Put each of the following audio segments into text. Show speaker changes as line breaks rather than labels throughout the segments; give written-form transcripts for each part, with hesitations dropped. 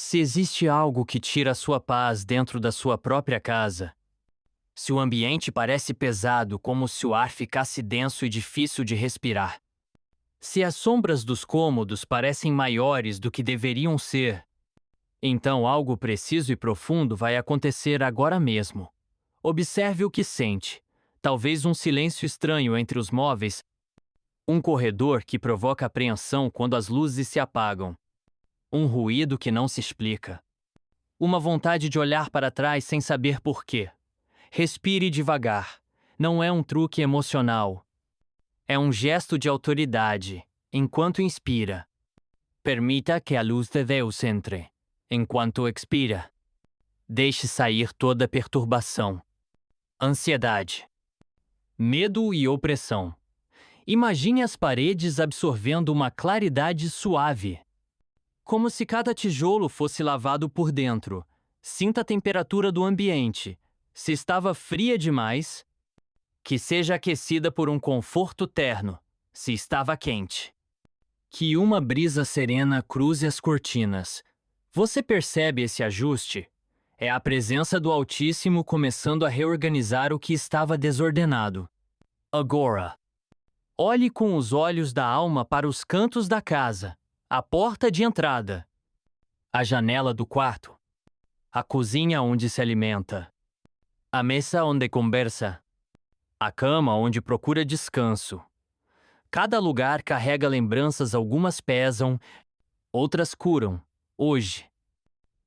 Se existe algo que tira a sua paz dentro da sua própria casa, se o ambiente parece pesado como se o ar ficasse denso e difícil de respirar, se as sombras dos cômodos parecem maiores do que deveriam ser, então algo preciso e profundo vai acontecer agora mesmo. Observe o que sente. Talvez um silêncio estranho entre os móveis, um corredor que provoca apreensão quando as luzes se apagam, um ruído que não se explica, uma vontade de olhar para trás sem saber por quê. Respire devagar. Não é um truque emocional. É um gesto de autoridade, enquanto inspira. Permita que a luz de Deus entre, enquanto expira. Deixe sair toda perturbação, ansiedade, medo e opressão. Imagine as paredes absorvendo uma claridade suave, como se cada tijolo fosse lavado por dentro. Sinta a temperatura do ambiente. Se estava fria demais, que seja aquecida por um conforto terno. Se estava quente, que uma brisa serena cruze as cortinas. Você percebe esse ajuste? É a presença do Altíssimo começando a reorganizar o que estava desordenado. Agora, olhe com os olhos da alma para os cantos da casa, a porta de entrada, a janela do quarto, a cozinha onde se alimenta, a mesa onde conversa, a cama onde procura descanso. Cada lugar carrega lembranças, algumas pesam, outras curam. Hoje,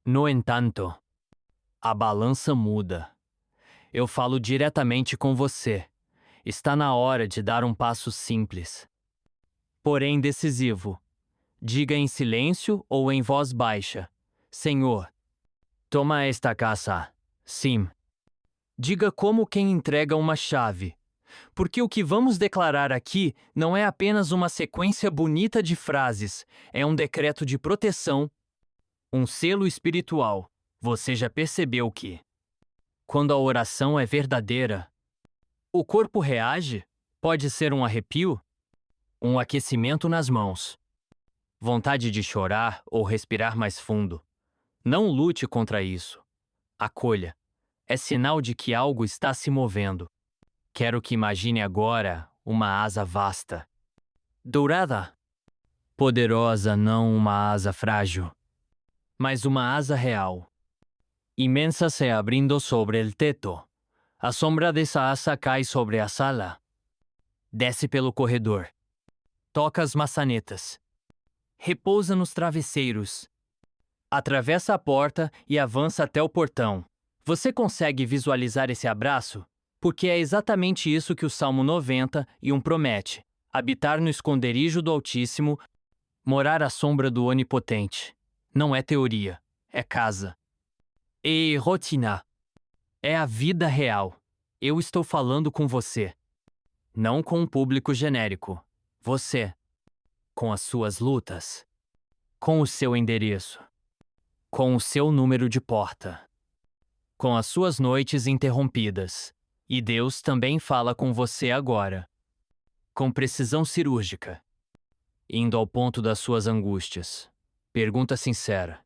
no entanto, a balança muda. Eu falo diretamente com você. Está na hora de dar um passo simples, porém decisivo. Diga em silêncio ou em voz baixa: Senhor, toma esta casa. Sim. Diga como quem entrega uma chave. Porque o que vamos declarar aqui não é apenas uma sequência bonita de frases, é um decreto de proteção, um selo espiritual. Você já percebeu que, quando a oração é verdadeira, o corpo reage? Pode ser um arrepio, um aquecimento nas mãos, vontade de chorar ou respirar mais fundo. Não lute contra isso. Acolha. É sinal de que algo está se movendo. Quero que imagine agora uma asa vasta, dourada, poderosa, não uma asa frágil, mas uma asa real, imensa se abrindo sobre o teto. A sombra dessa asa cai sobre a sala. Desce pelo corredor. Toca as maçanetas. Repousa nos travesseiros. Atravessa a porta e avança até o portão. Você consegue visualizar esse abraço? Porque é exatamente isso que o Salmo 91 promete: habitar no esconderijo do Altíssimo, morar à sombra do Onipotente. Não é teoria, é casa. E rotina. É a vida real. Eu estou falando com você. Não com um público genérico. Você. Com as suas lutas. Com o seu endereço. Com o seu número de porta. Com as suas noites interrompidas. E Deus também fala com você agora. Com precisão cirúrgica. Indo ao ponto das suas angústias. Pergunta sincera.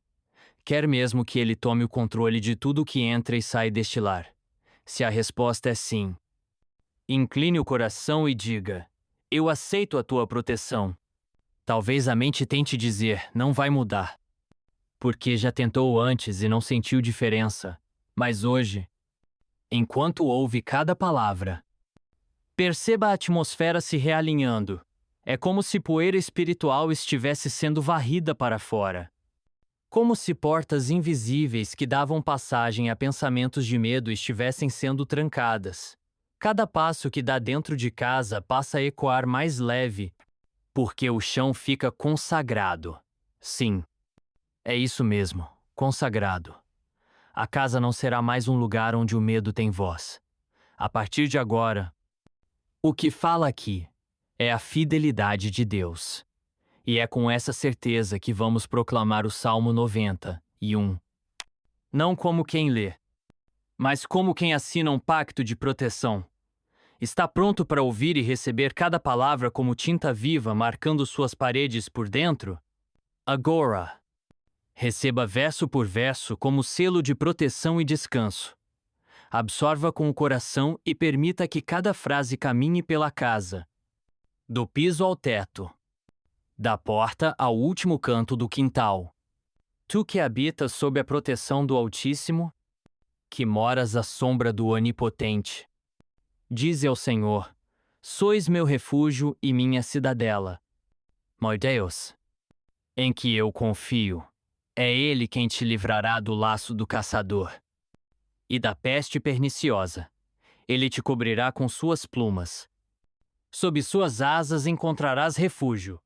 Quer mesmo que Ele tome o controle de tudo que entra e sai deste lar? Se a resposta é sim, incline o coração e diga: eu aceito a tua proteção. Talvez a mente tente dizer: não vai mudar, porque já tentou antes e não sentiu diferença. Mas hoje, enquanto ouve cada palavra, perceba a atmosfera se realinhando. É como se poeira espiritual estivesse sendo varrida para fora. Como se portas invisíveis que davam passagem a pensamentos de medo estivessem sendo trancadas. Cada passo que dá dentro de casa passa a ecoar mais leve, porque o chão fica consagrado. Sim, é isso mesmo, consagrado. A casa não será mais um lugar onde o medo tem voz. A partir de agora, o que fala aqui é a fidelidade de Deus. E é com essa certeza que vamos proclamar o Salmo 91. Não como quem lê, mas como quem assina um pacto de proteção. Está pronto para ouvir e receber cada palavra como tinta viva marcando suas paredes por dentro? Agora, Receba verso por verso como selo de proteção e descanso. Absorva com o coração e permita que cada frase caminhe pela casa, do piso ao teto, da porta ao último canto do quintal. Tu que habitas sob a proteção do Altíssimo, que moras à sombra do Onipotente. Dize ao Senhor: sois meu refúgio e minha cidadela. Meu Deus, em que eu confio. É Ele quem te livrará do laço do caçador e da peste perniciosa. Ele te cobrirá com suas plumas. Sob suas asas encontrarás refúgio.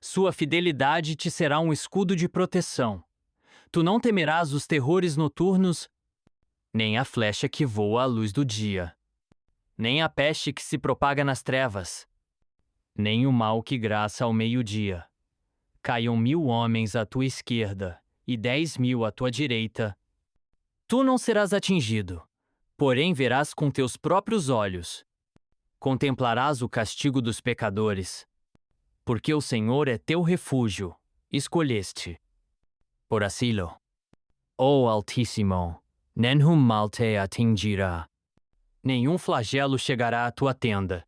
Sua fidelidade te será um escudo de proteção. Tu não temerás os terrores noturnos, nem a flecha que voa à luz do dia, nem a peste que se propaga nas trevas, nem o mal que graça ao meio-dia. Caiam 1000 homens à tua esquerda e 10.000 à tua direita. Tu não serás atingido, porém verás com teus próprios olhos. Contemplarás o castigo dos pecadores, porque o Senhor é teu refúgio, escolheste. Por asilo, ó Altíssimo, nenhum mal te atingirá. Nenhum flagelo chegará à tua tenda,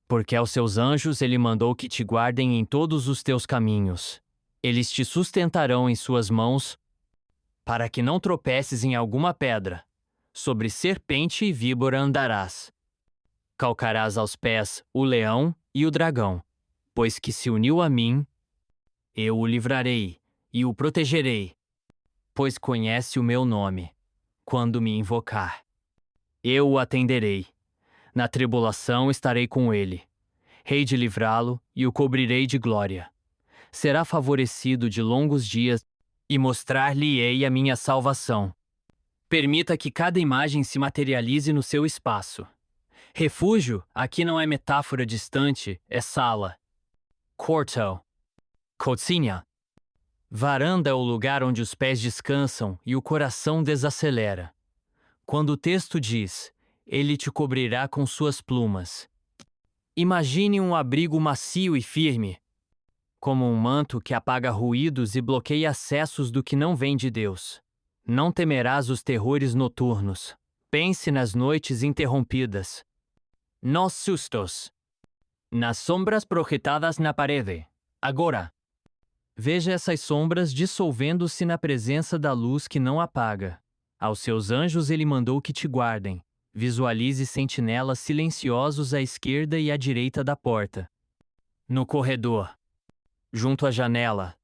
porque aos seus anjos ele mandou que te guardem em todos os teus caminhos. Eles te sustentarão em suas mãos, para que não tropeces em alguma pedra. Sobre serpente e víbora andarás. Calcarás aos pés o leão e o dragão, pois que se uniu a mim, eu o livrarei e o protegerei, pois conhece o meu nome. Quando me invocar, eu o atenderei. Na tribulação estarei com ele. Hei de livrá-lo e o cobrirei de glória. Será favorecido de longos dias e mostrar-lhe-ei a minha salvação. Permita que cada imagem se materialize no seu espaço. Refúgio aqui não é metáfora distante, é sala. Quarto. Cozinha. Varanda é o lugar onde os pés descansam e o coração desacelera. Quando o texto diz, ele te cobrirá com suas plumas. Imagine um abrigo macio e firme, como um manto que apaga ruídos e bloqueia acessos do que não vem de Deus. Não temerás os terrores noturnos. Pense nas noites interrompidas. Nos sustos. Nas sombras projetadas na parede. Agora. Veja essas sombras dissolvendo-se na presença da luz que não apaga. Aos seus anjos ele mandou que te guardem. Visualize sentinelas silenciosos à esquerda e à direita da porta. No corredor. Junto à janela.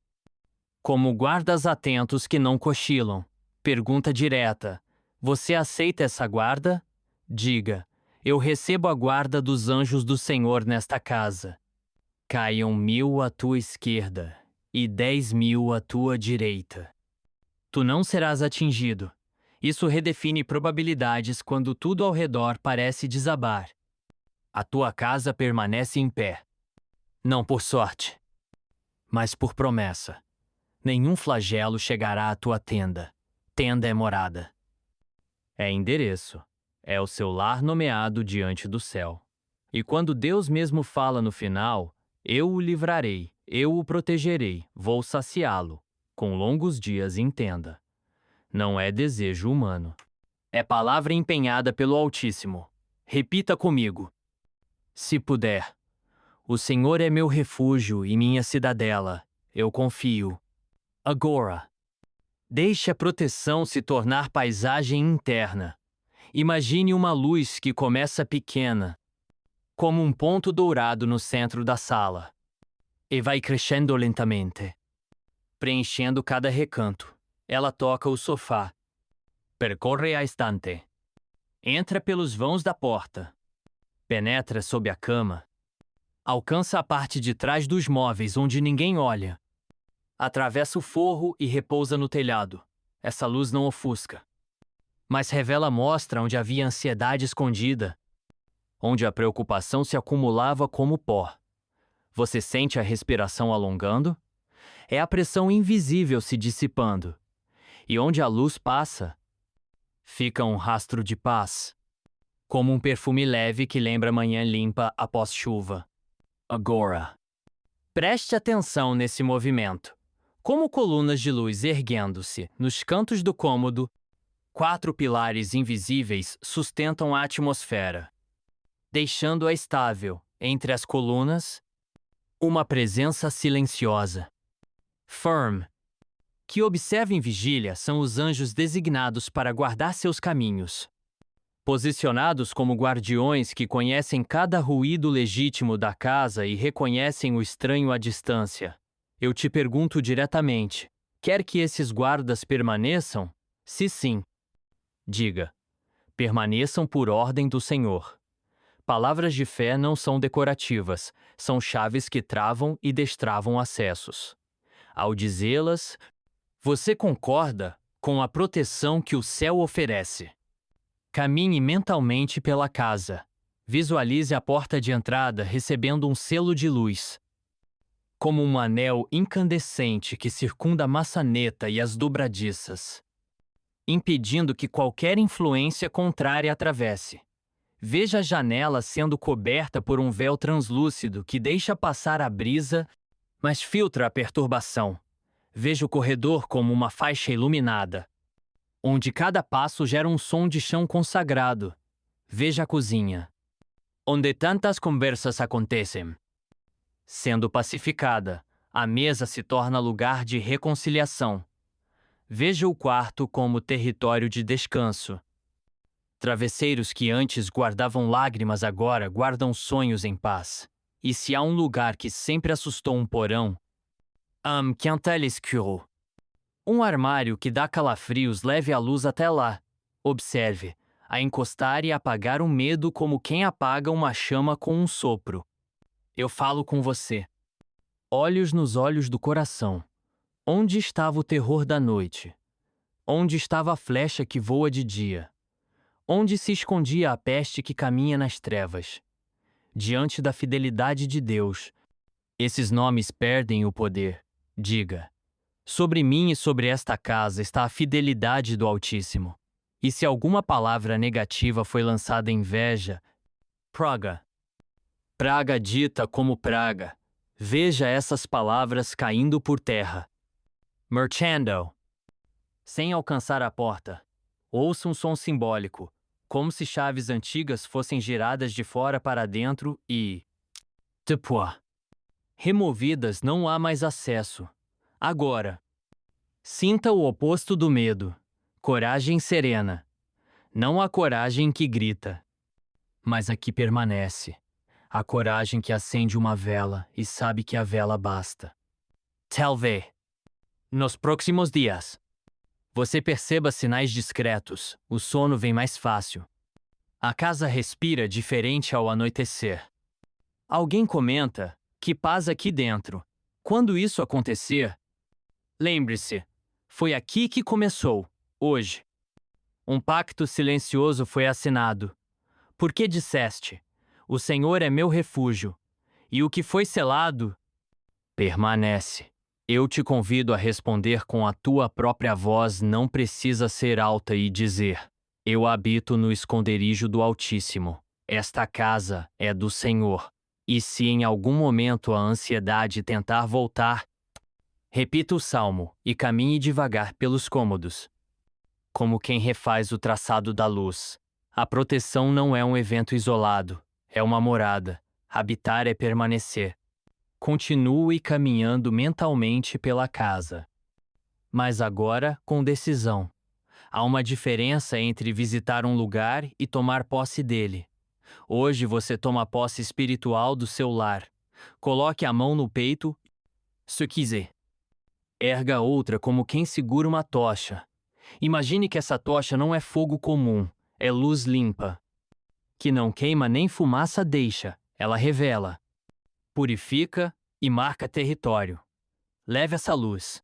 Como guardas atentos que não cochilam. Pergunta direta. Você aceita essa guarda? Diga. Eu recebo a guarda dos anjos do Senhor nesta casa. Caiam 1000 à tua esquerda e 10.000 à tua direita. Tu não serás atingido. Isso redefine probabilidades quando tudo ao redor parece desabar. A tua casa permanece em pé. Não por sorte, mas por promessa. Nenhum flagelo chegará à tua tenda. Tenda é morada. É endereço. É o seu lar nomeado diante do céu. E quando Deus mesmo fala no final, eu o livrarei, eu o protegerei, vou saciá-lo, com longos dias em tenda. Não é desejo humano. É palavra empenhada pelo Altíssimo. Repita comigo. Se puder. O Senhor é meu refúgio e minha cidadela. Eu confio. Agora. Deixe a proteção se tornar paisagem interna. Imagine uma luz que começa pequena, como um ponto dourado no centro da sala, e vai crescendo lentamente, preenchendo cada recanto. Ela toca o sofá, percorre a estante, entra pelos vãos da porta, penetra sob a cama, alcança a parte de trás dos móveis onde ninguém olha, atravessa o forro e repousa no telhado. Essa luz não ofusca, mas revela a mostra onde havia ansiedade escondida, onde a preocupação se acumulava como pó. Você sente a respiração alongando? É a pressão invisível se dissipando. E onde a luz passa, fica um rastro de paz, como um perfume leve que lembra a manhã limpa após chuva. Agora, preste atenção nesse movimento. Como colunas de luz erguendo-se nos cantos do cômodo, 4 pilares invisíveis sustentam a atmosfera, deixando-a estável entre as colunas, uma presença silenciosa, firm, que observa em vigília são os anjos designados para guardar seus caminhos. Posicionados como guardiões que conhecem cada ruído legítimo da casa e reconhecem o estranho à distância. Eu te pergunto diretamente: quer que esses guardas permaneçam? Se sim, diga: permaneçam por ordem do Senhor. Palavras de fé não são decorativas, são chaves que travam e destravam acessos. Ao dizê-las, você concorda com a proteção que o céu oferece. Caminhe mentalmente pela casa. Visualize a porta de entrada recebendo um selo de luz, como um anel incandescente que circunda a maçaneta e as dobradiças, impedindo que qualquer influência contrária atravesse. Veja a janela sendo coberta por um véu translúcido que deixa passar a brisa, mas filtra a perturbação. Veja o corredor como uma faixa iluminada, onde cada passo gera um som de chão consagrado. Veja a cozinha, onde tantas conversas acontecem. Sendo pacificada, a mesa se torna lugar de reconciliação. Veja o quarto como território de descanso. Travesseiros que antes guardavam lágrimas agora guardam sonhos em paz. E se há um lugar que sempre assustou um porão, quintal escuro. Um armário que dá calafrios leve a luz até lá. Observe, a encostar e apagar o medo como quem apaga uma chama com um sopro. Eu falo com você. Olhos nos olhos do coração. Onde estava o terror da noite? Onde estava a flecha que voa de dia? Onde se escondia a peste que caminha nas trevas? Diante da fidelidade de Deus, esses nomes perdem o poder. Diga: sobre mim e sobre esta casa está a fidelidade do Altíssimo. E se alguma palavra negativa foi lançada em inveja, praga dita como praga, veja essas palavras caindo por terra. Marchando. Sem alcançar a porta, ouça um som simbólico, como se chaves antigas fossem giradas de fora para dentro e... depois. Removidas, não há mais acesso. Agora. Sinta o oposto do medo. Coragem serena. Não a coragem que grita, mas a que permanece. A coragem que acende uma vela e sabe que a vela basta. Talvez, nos próximos dias, você perceba sinais discretos. O sono vem mais fácil. A casa respira diferente ao anoitecer. Alguém comenta: que paz aqui dentro. Quando isso acontecer, lembre-se, foi aqui que começou, hoje. Um pacto silencioso foi assinado. Porque disseste: o Senhor é meu refúgio, e o que foi selado permanece. Eu te convido a responder com a tua própria voz, não precisa ser alta e dizer: eu habito no esconderijo do Altíssimo. Esta casa é do Senhor. E se em algum momento a ansiedade tentar voltar, repita o salmo e caminhe devagar pelos cômodos. Como quem refaz o traçado da luz. A proteção não é um evento isolado, é uma morada. Habitar é permanecer. Continue caminhando mentalmente pela casa. Mas agora com decisão. Há uma diferença entre visitar um lugar e tomar posse dele. Hoje você toma posse espiritual do seu lar. Coloque a mão no peito, se quiser. Erga outra como quem segura uma tocha. Imagine que essa tocha não é fogo comum, é luz limpa. Que não queima nem fumaça deixa, ela revela. Purifica e marca território. Leve essa luz,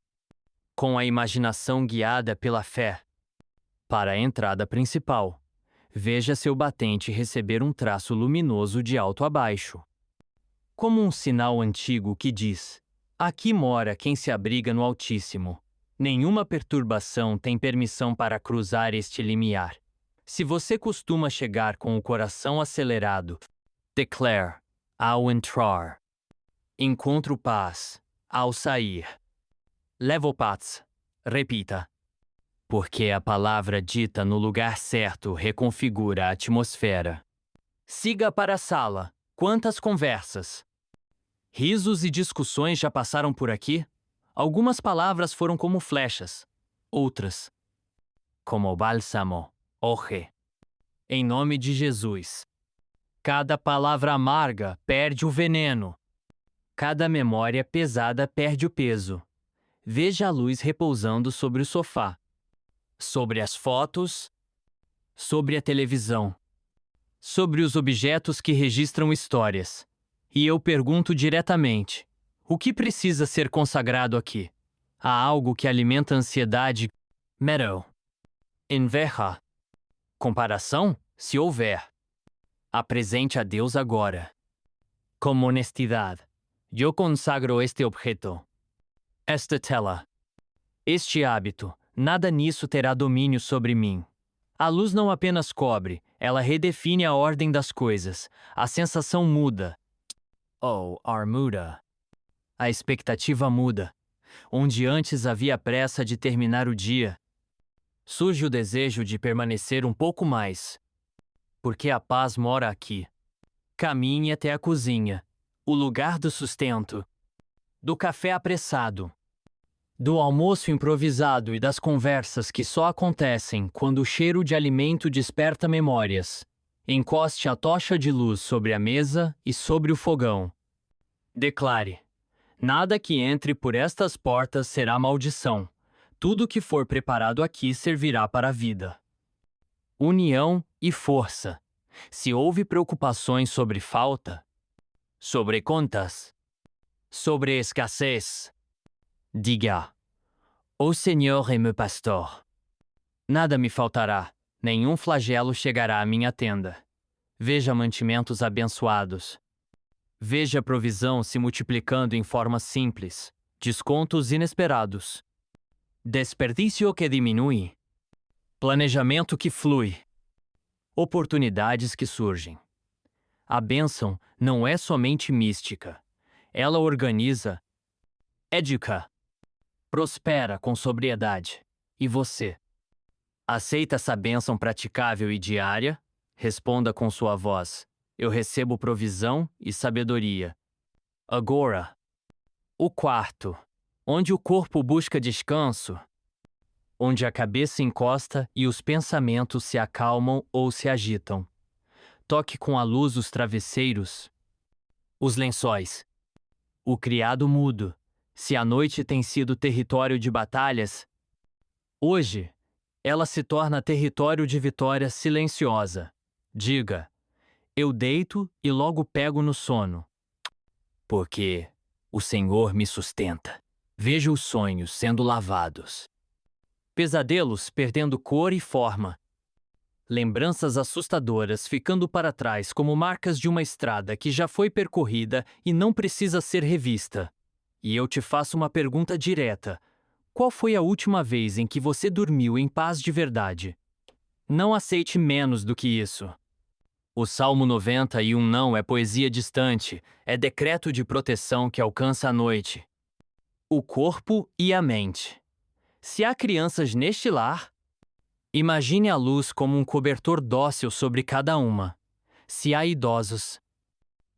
com a imaginação guiada pela fé, para a entrada principal. Veja seu batente receber um traço luminoso de alto a baixo, como um sinal antigo que diz: aqui mora quem se abriga no Altíssimo. Nenhuma perturbação tem permissão para cruzar este limiar. Se você costuma chegar com o coração acelerado, declare: ao entrar. Encontro paz, ao sair. Levopats. Repita. Porque a palavra dita no lugar certo reconfigura a atmosfera. Siga para a sala. Quantas conversas! Risos e discussões já passaram por aqui? Algumas palavras foram como flechas, outras, como bálsamo, hoje. Em nome de Jesus. Cada palavra amarga perde o veneno. Cada memória pesada perde o peso. Veja a luz repousando sobre o sofá, sobre as fotos, sobre a televisão, sobre os objetos que registram histórias. E eu pergunto diretamente: o que precisa ser consagrado aqui? Há algo que alimenta a ansiedade? Meadow. Inveja. Comparação? Se houver. Apresente a Deus agora. Com honestidade, eu consagro este objeto. Esta tela. Este hábito. Nada nisso terá domínio sobre mim. A luz não apenas cobre, ela redefine a ordem das coisas. A sensação muda. Ar muda. A expectativa muda. Onde antes havia pressa de terminar o dia, surge o desejo de permanecer um pouco mais. Porque a paz mora aqui. Caminhe até a cozinha, o lugar do sustento, do café apressado, do almoço improvisado e das conversas que só acontecem quando o cheiro de alimento desperta memórias. Encoste a tocha de luz sobre a mesa e sobre o fogão. Declare: nada que entre por estas portas será maldição. Tudo que for preparado aqui servirá para a vida. União e força. Se houve preocupações sobre falta, sobre contas, sobre escassez, diga: o Senhor é meu pastor. Nada me faltará, nenhum flagelo chegará à minha tenda. Veja mantimentos abençoados. Veja a provisão se multiplicando em forma simples, descontos inesperados. Desperdício que diminui. Planejamento que flui. Oportunidades que surgem. A bênção não é somente mística. Ela organiza, educa, prospera com sobriedade. E você? Aceita essa bênção praticável e diária? Responda com sua voz: eu recebo provisão e sabedoria. Agora. O quarto, onde o corpo busca descanso, onde a cabeça encosta e os pensamentos se acalmam ou se agitam. Toque com a luz os travesseiros, os lençóis. O criado mudo. Se a noite tem sido território de batalhas, hoje ela se torna território de vitória silenciosa. Diga: eu deito e logo pego no sono. Porque o Senhor me sustenta. Veja os sonhos sendo lavados. Pesadelos perdendo cor e forma. Lembranças assustadoras ficando para trás como marcas de uma estrada que já foi percorrida e não precisa ser revista. E eu te faço uma pergunta direta: qual foi a última vez em que você dormiu em paz de verdade? Não aceite menos do que isso. O Salmo 91 não é poesia distante, é decreto de proteção que alcança a noite. O corpo e a mente. Se há crianças neste lar, imagine a luz como um cobertor dócil sobre cada uma. Se há idosos,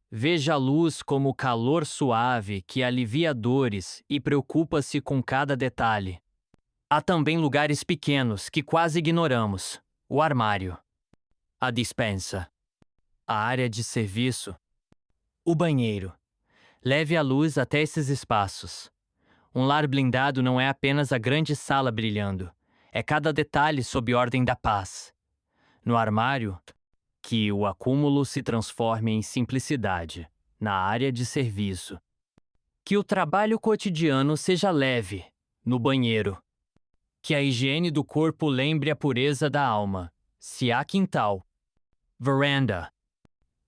veja a luz como o calor suave que alivia dores e preocupa-se com cada detalhe. Há também lugares pequenos que quase ignoramos: o armário, a despensa, a área de serviço, o banheiro. Leve a luz até esses espaços. Um lar blindado não é apenas a grande sala brilhando, é cada detalhe sob ordem da paz. No armário, que o acúmulo se transforme em simplicidade. Na área de serviço, que o trabalho cotidiano seja leve. No banheiro, que a higiene do corpo lembre a pureza da alma. Se há quintal, varanda,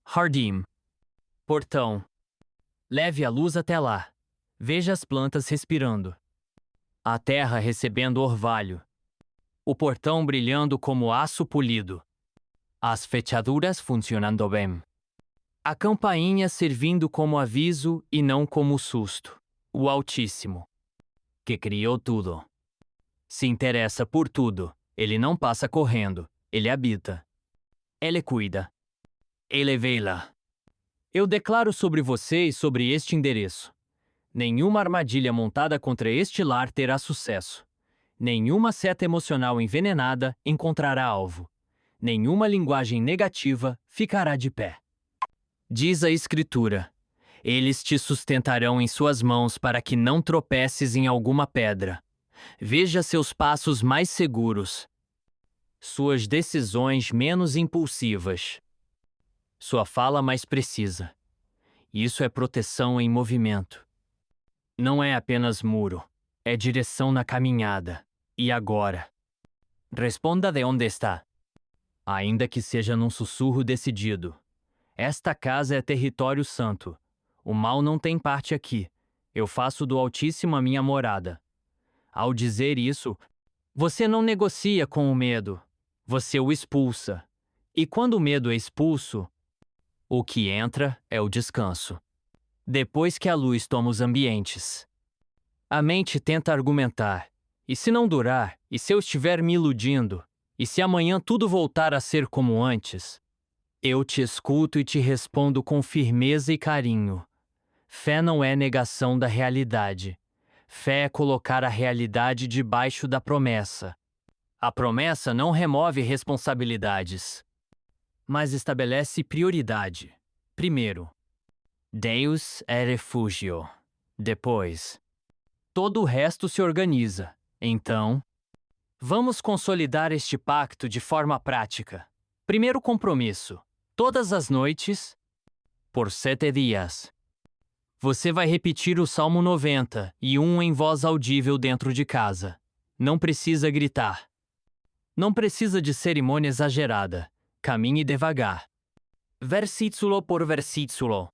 jardim, portão, leve a luz até lá. Veja as plantas respirando, a terra recebendo orvalho, o portão brilhando como aço polido, as fechaduras funcionando bem, a campainha servindo como aviso e não como susto. O Altíssimo. que criou tudo. Se interessa por tudo, ele não passa correndo, ele habita. Ele cuida. Ele vela. Eu declaro sobre você e sobre este endereço: nenhuma armadilha montada contra este lar terá sucesso. Nenhuma seta emocional envenenada encontrará alvo. Nenhuma linguagem negativa ficará de pé. Diz a Escritura: eles te sustentarão em suas mãos para que não tropeces em alguma pedra. Veja seus passos mais seguros, suas decisões menos impulsivas, sua fala mais precisa. Isso é proteção em movimento. Não é apenas muro, é direção na caminhada. E agora? Responda de onde está. Ainda que seja num sussurro decidido. Esta casa é território santo. O mal não tem parte aqui. Eu faço do Altíssimo a minha morada. Ao dizer isso, você não negocia com o medo. Você o expulsa. E quando o medo é expulso, o que entra é o descanso. Depois que a luz toma os ambientes, a mente tenta argumentar. E se não durar? E se eu estiver me iludindo? E se amanhã tudo voltar a ser como antes? Eu te escuto e te respondo com firmeza e carinho. Fé não é negação da realidade. Fé é colocar a realidade debaixo da promessa. A promessa não remove responsabilidades, mas estabelece prioridade. Primeiro, Deus é refúgio. Depois, todo o resto se organiza. Então, vamos consolidar este pacto de forma prática. Primeiro compromisso: todas as noites, por 7 dias, você vai repetir o Salmo 91 em voz audível dentro de casa. Não precisa gritar. Não precisa de cerimônia exagerada. Caminhe devagar. Versículo por versículo.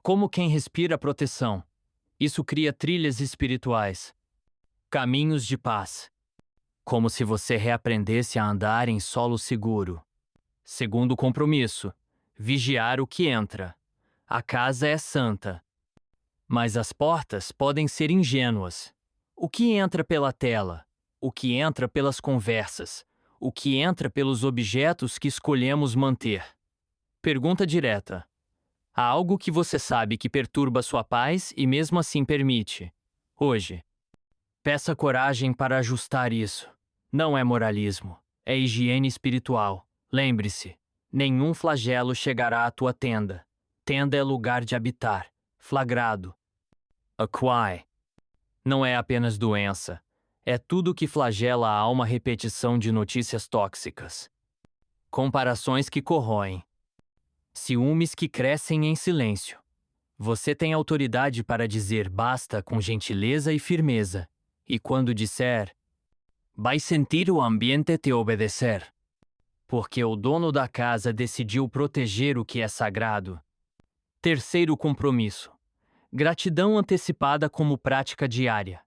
Como quem respira proteção. Isso cria trilhas espirituais. Caminhos de paz. Como se você reaprendesse a andar em solo seguro. Segundo compromisso: vigiar o que entra. A casa é santa, mas as portas podem ser ingênuas. O que entra pela tela? O que entra pelas conversas? O que entra pelos objetos que escolhemos manter? Pergunta direta: há algo que você sabe que perturba sua paz e mesmo assim permite? Hoje, peça coragem para ajustar isso. Não é moralismo, é higiene espiritual. Lembre-se, nenhum flagelo chegará à tua tenda. Tenda é lugar de habitar. Flagrado. Aquai. Não é apenas doença. É tudo que flagela a alma: repetição de notícias tóxicas. Comparações que corroem. Ciúmes que crescem em silêncio. Você tem autoridade para dizer basta com gentileza e firmeza. E quando disser, vai sentir o ambiente te obedecer. Porque o dono da casa decidiu proteger o que é sagrado. Terceiro compromisso: gratidão antecipada como prática diária.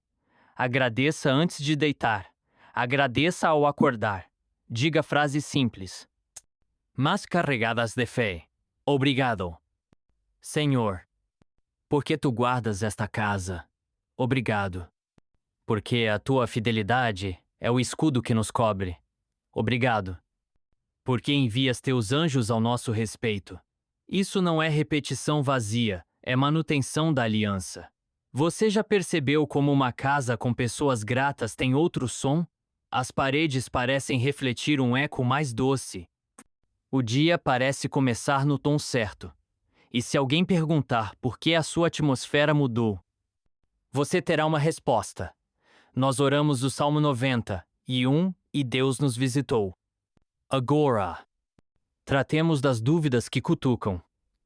Agradeça antes de deitar. Agradeça ao acordar. Diga frases simples, mas carregadas de fé. Obrigado, Senhor, porque tu guardas esta casa. Obrigado, porque a tua fidelidade é o escudo que nos cobre. Obrigado, porque envias teus anjos ao nosso respeito. Isso não é repetição vazia, é manutenção da aliança. Você já percebeu como uma casa com pessoas gratas tem outro som? As paredes parecem refletir um eco mais doce. O dia parece começar no tom certo. E se alguém perguntar por que a sua atmosfera mudou, você terá uma resposta. Nós oramos o Salmo 91 e Deus nos visitou. Agora, tratemos das dúvidas que cutucam.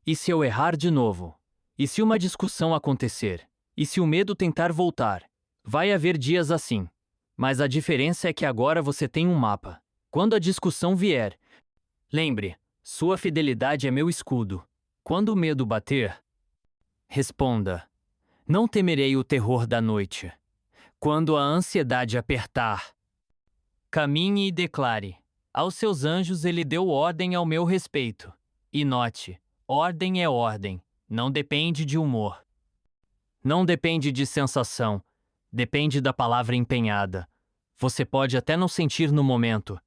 E se eu errar de novo? E se uma discussão acontecer? E se o medo tentar voltar? Vai haver dias assim. Mas a diferença é que agora você tem um mapa. Quando a discussão vier, lembre, sua fidelidade é meu escudo. Quando o medo bater, responda: não temerei o terror da noite. Quando a ansiedade apertar, caminhe e declare: aos seus anjos ele deu ordem ao meu respeito. E note, ordem é ordem, não depende de humor. Não depende de sensação, Depende da palavra empenhada. Você pode até não sentir no momento,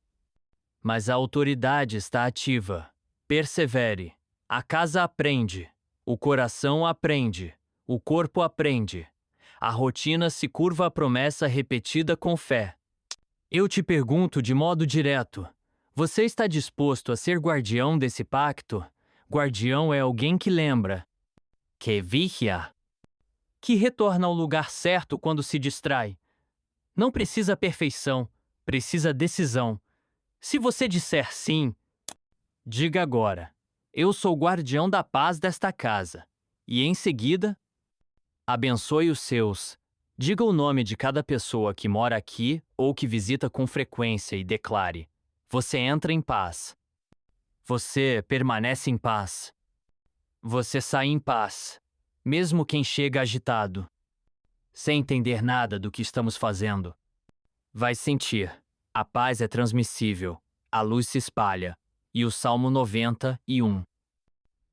mas a autoridade está ativa. Persevere. A casa aprende. O coração aprende. O corpo aprende. A rotina se curva à promessa repetida com fé. Eu te pergunto de modo direto: você está disposto a ser guardião desse pacto? Guardião é alguém que lembra, que vigia, que retorna ao lugar certo quando se distrai. Não precisa perfeição, precisa decisão. Se você disser sim, diga agora: eu sou guardião da paz desta casa. E em seguida, abençoe os seus. Diga o nome de cada pessoa que mora aqui ou que visita com frequência e declare: você entra em paz. Você permanece em paz. Você sai em paz, mesmo quem chega agitado, sem entender nada do que estamos fazendo. Vai sentir. A paz é transmissível. A luz se espalha. E o Salmo 91.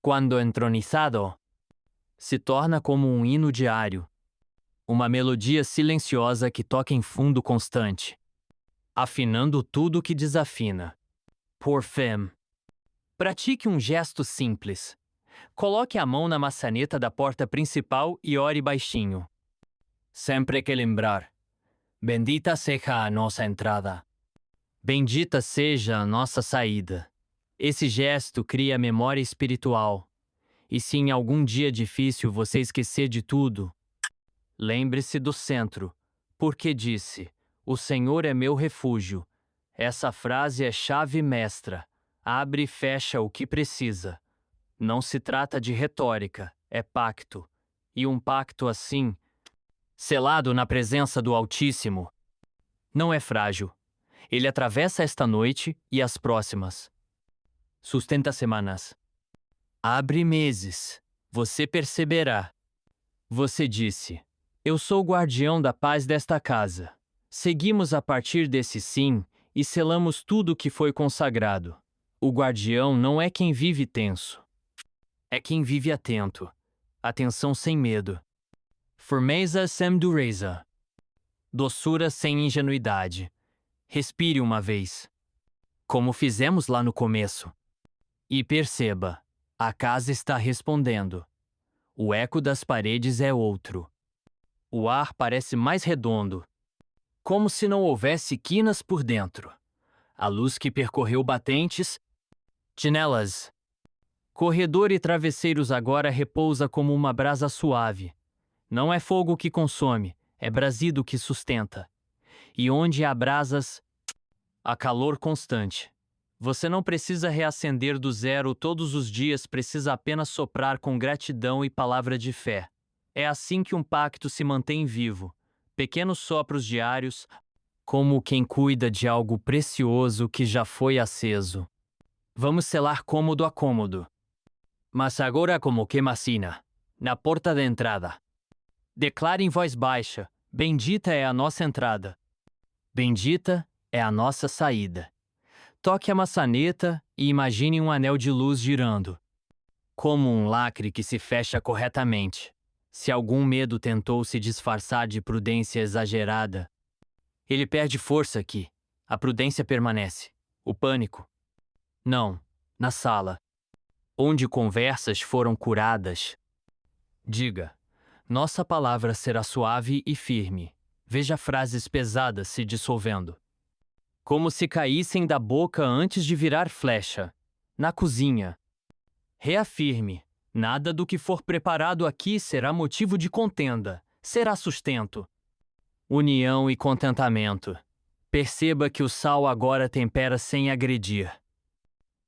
Quando entronizado, se torna como um hino diário. Uma melodia silenciosa que toca em fundo constante, afinando tudo que desafina. Por fim, pratique um gesto simples. Coloque a mão na maçaneta da porta principal e ore baixinho. Sempre que lembrar: bendita seja a nossa entrada. Bendita seja a nossa saída. Esse gesto cria memória espiritual. E se em algum dia difícil você esquecer de tudo, lembre-se do centro, porque disse: o Senhor é meu refúgio. Essa frase é chave mestra. Abre e fecha o que precisa. Não se trata de retórica, é pacto. E um pacto assim, selado na presença do Altíssimo, não é frágil. Ele atravessa esta noite e as próximas. Sustenta semanas. Abre meses. Você perceberá. Você disse: eu sou o guardião da paz desta casa. Seguimos a partir desse sim e selamos tudo o que foi consagrado. O guardião não é quem vive tenso. É quem vive atento. Atenção sem medo. Firmeza sem dureza. Doçura sem ingenuidade. Respire uma vez, como fizemos lá no começo. E perceba, a casa está respondendo. O eco das paredes é outro. O ar parece mais redondo, como se não houvesse quinas por dentro. A luz que percorreu batentes, janelas, corredor e travesseiros agora repousa como uma brasa suave. Não é fogo que consome, é brasido que sustenta. E onde há brasas, há calor constante. Você não precisa reacender do zero todos os dias, precisa apenas soprar com gratidão e palavra de fé. É assim que um pacto se mantém vivo. Pequenos sopros diários, como quem cuida de algo precioso que já foi aceso. Vamos selar cômodo a cômodo. Mas agora como que macina, na porta da entrada. Declare em voz baixa: bendita é a nossa entrada. Bendita é a nossa saída. Toque a maçaneta e imagine um anel de luz girando, como um lacre que se fecha corretamente. Se algum medo tentou se disfarçar de prudência exagerada, ele perde força aqui. A prudência permanece. O pânico, não, na sala, onde conversas foram curadas. Diga: nossa palavra será suave e firme. Veja frases pesadas se dissolvendo, como se caíssem da boca antes de virar flecha. Na cozinha, reafirme: nada do que for preparado aqui será motivo de contenda, será sustento. União e contentamento. Perceba que o sal agora tempera sem agredir.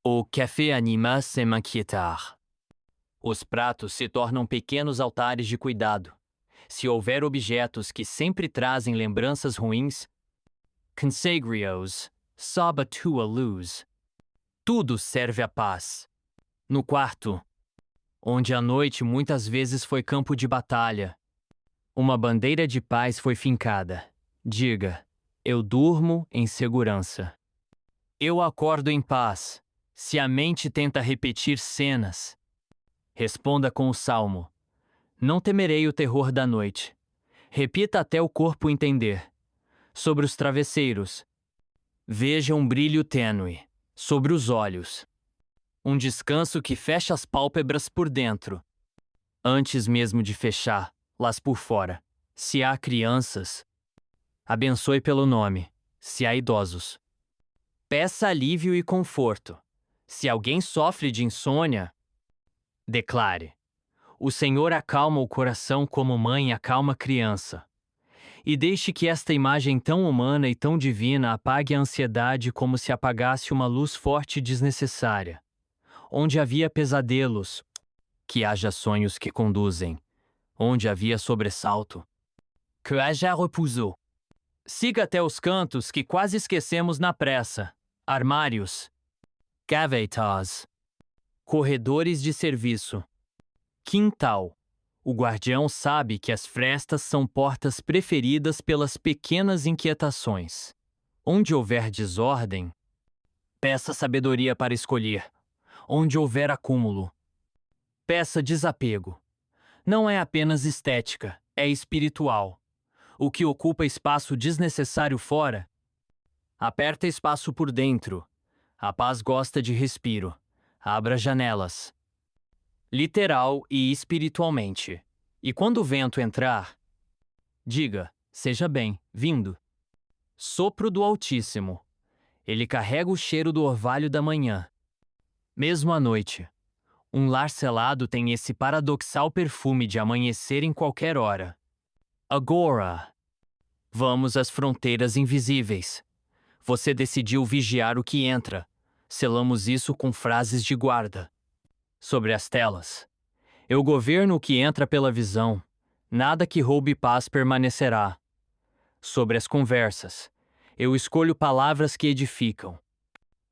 O café anima sem m'inquietar. Os pratos se tornam pequenos altares de cuidado. Se houver objetos que sempre trazem lembranças ruins, consagre-os, sob a tua luz. Tudo serve à paz. No quarto, onde a noite muitas vezes foi campo de batalha, uma bandeira de paz foi fincada. Diga: eu durmo em segurança. Eu acordo em paz. Se a mente tenta repetir cenas, responda com o salmo: não temerei o terror da noite. Repita até o corpo entender. Sobre os travesseiros. Veja um brilho tênue. Sobre os olhos. Um descanso que fecha as pálpebras por dentro. Antes mesmo de fechar, las por fora. Se há crianças, abençoe pelo nome. Se há idosos, peça alívio e conforto. Se alguém sofre de insônia, declare: o Senhor acalma o coração como mãe acalma criança. E deixe que esta imagem tão humana e tão divina apague a ansiedade como se apagasse uma luz forte e desnecessária. Onde havia pesadelos, que haja sonhos que conduzem. Onde havia sobressalto, que haja repouso. Siga até os cantos que quase esquecemos na pressa. Armários, gavetas, corredores de serviço, quintal. O guardião sabe que as frestas são portas preferidas pelas pequenas inquietações. Onde houver desordem, peça sabedoria para escolher. Onde houver acúmulo, peça desapego. Não é apenas estética, é espiritual. O que ocupa espaço desnecessário fora, aperta espaço por dentro. A paz gosta de respiro. Abra janelas. Literal e espiritualmente. E quando o vento entrar, diga: seja bem-vindo. Sopro do Altíssimo. Ele carrega o cheiro do orvalho da manhã. Mesmo à noite, um lar selado tem esse paradoxal perfume de amanhecer em qualquer hora. Agora, vamos às fronteiras invisíveis. Você decidiu vigiar o que entra. Selamos isso com frases de guarda. Sobre as telas. Eu governo o que entra pela visão. Nada que roube paz permanecerá. Sobre as conversas. Eu escolho palavras que edificam.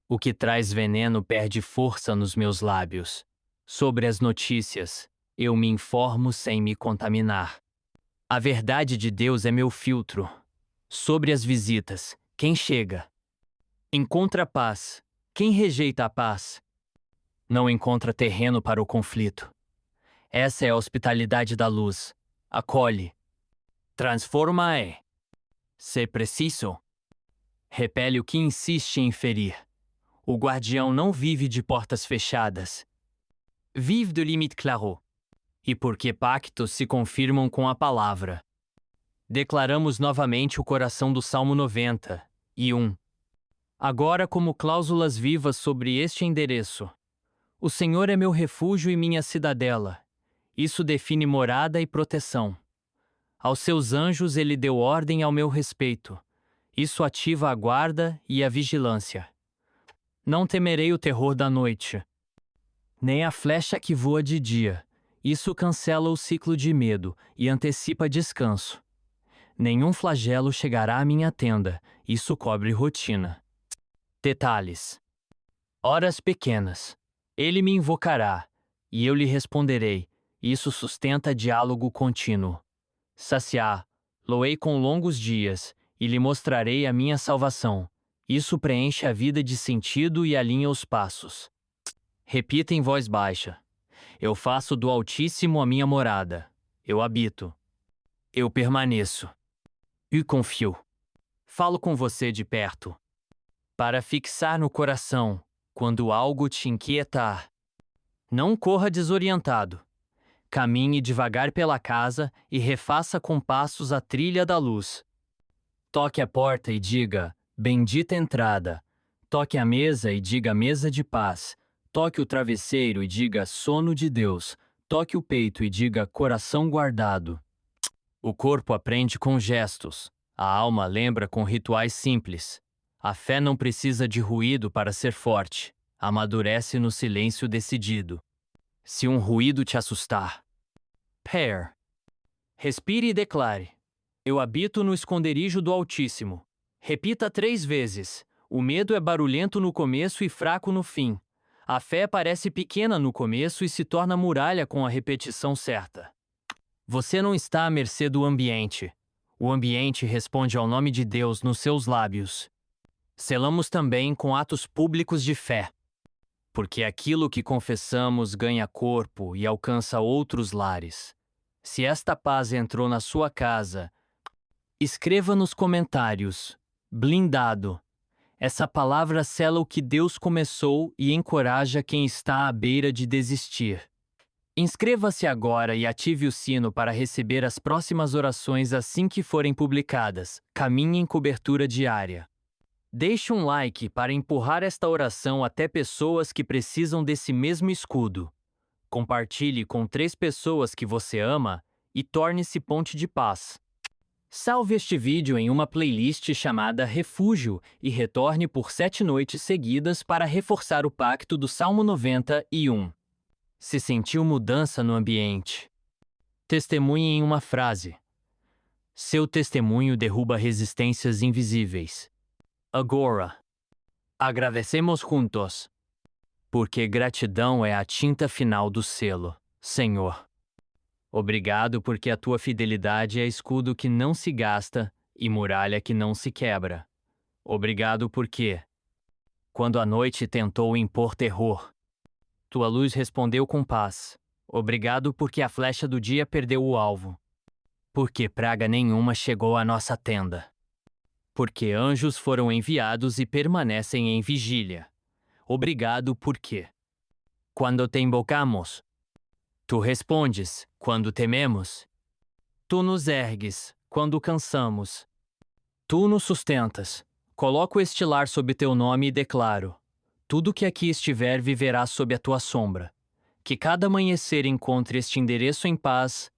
O que traz veneno perde força nos meus lábios. Sobre as notícias. Eu me informo sem me contaminar. A verdade de Deus é meu filtro. Sobre as visitas. Quem chega? Encontra paz. Quem rejeita a paz? Não encontra terreno para o conflito. Essa é a hospitalidade da luz. Acolhe. Transforma-e. Se preciso. Repele o que insiste em ferir. O guardião não vive de portas fechadas. Vive de limite claro. E porque pactos se confirmam com a palavra. Declaramos novamente o coração do Salmo 91. Agora como cláusulas vivas sobre este endereço. O Senhor é meu refúgio e minha cidadela. Isso define morada e proteção. Aos seus anjos ele deu ordem ao meu respeito. Isso ativa a guarda e a vigilância. Não temerei o terror da noite, nem a flecha que voa de dia. Isso cancela o ciclo de medo e antecipa descanso. Nenhum flagelo chegará à minha tenda. Isso cobre rotina. Detalhes. Horas pequenas. Ele me invocará, e eu lhe responderei. Isso sustenta diálogo contínuo. Saciá-lo-ei com longos dias, e lhe mostrarei a minha salvação. Isso preenche a vida de sentido e alinha os passos. Repita em voz baixa. Eu faço do Altíssimo a minha morada. Eu habito. Eu permaneço. E confio. Falo com você de perto. Para fixar no coração, quando algo te inquietar. Não corra desorientado. Caminhe devagar pela casa e refaça com passos a trilha da luz. Toque a porta e diga: bendita entrada. Toque a mesa e diga: mesa de paz. Toque o travesseiro e diga: sono de Deus. Toque o peito e diga: coração guardado. O corpo aprende com gestos. A alma lembra com rituais simples. A fé não precisa de ruído para ser forte. Amadurece no silêncio decidido. Se um ruído te assustar, pair. Respire e declare: eu habito no esconderijo do Altíssimo. Repita 3 vezes. O medo é barulhento no começo e fraco no fim. A fé parece pequena no começo e se torna muralha com a repetição certa. Você não está à mercê do ambiente. O ambiente responde ao nome de Deus nos seus lábios. Selamos também com atos públicos de fé. Porque aquilo que confessamos ganha corpo e alcança outros lares. Se esta paz entrou na sua casa, escreva nos comentários: blindado. Essa palavra sela o que Deus começou e encoraja quem está à beira de desistir. Inscreva-se agora e ative o sino para receber as próximas orações assim que forem publicadas. Caminhe em cobertura diária. Deixe um like para empurrar esta oração até pessoas que precisam desse mesmo escudo. Compartilhe com 3 pessoas que você ama e torne-se ponte de paz. Salve este vídeo em uma playlist chamada Refúgio e retorne por 7 noites seguidas para reforçar o pacto do Salmo 91. Se sentiu mudança no ambiente? Testemunhe em uma frase. Seu testemunho derruba resistências invisíveis. Agora, agradecemos juntos. Porque gratidão é a tinta final do selo, Senhor. Obrigado porque a tua fidelidade é escudo que não se gasta e muralha que não se quebra. Obrigado porque, quando a noite tentou impor terror, tua luz respondeu com paz. Obrigado porque a flecha do dia perdeu o alvo. Porque praga nenhuma chegou à nossa tenda. Porque anjos foram enviados e permanecem em vigília. Obrigado porque, quando te invocamos, tu respondes quando tememos. Tu nos ergues quando cansamos. Tu nos sustentas. Coloco este lar sob teu nome e declaro: tudo que aqui estiver viverá sob a tua sombra. Que cada amanhecer encontre este endereço em paz.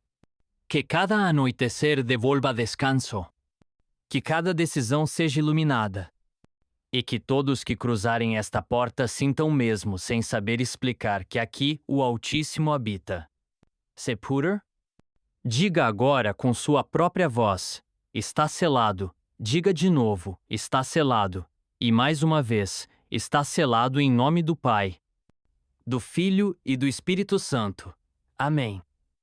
Que cada anoitecer devolva descanso. Que cada decisão seja iluminada. E que todos que cruzarem esta porta sintam mesmo, sem saber explicar, que aqui o Altíssimo habita. Sepultur? Diga agora com sua própria voz: está selado. Diga de novo: está selado. E mais uma vez: está selado em nome do Pai, do Filho e do Espírito Santo. Amém.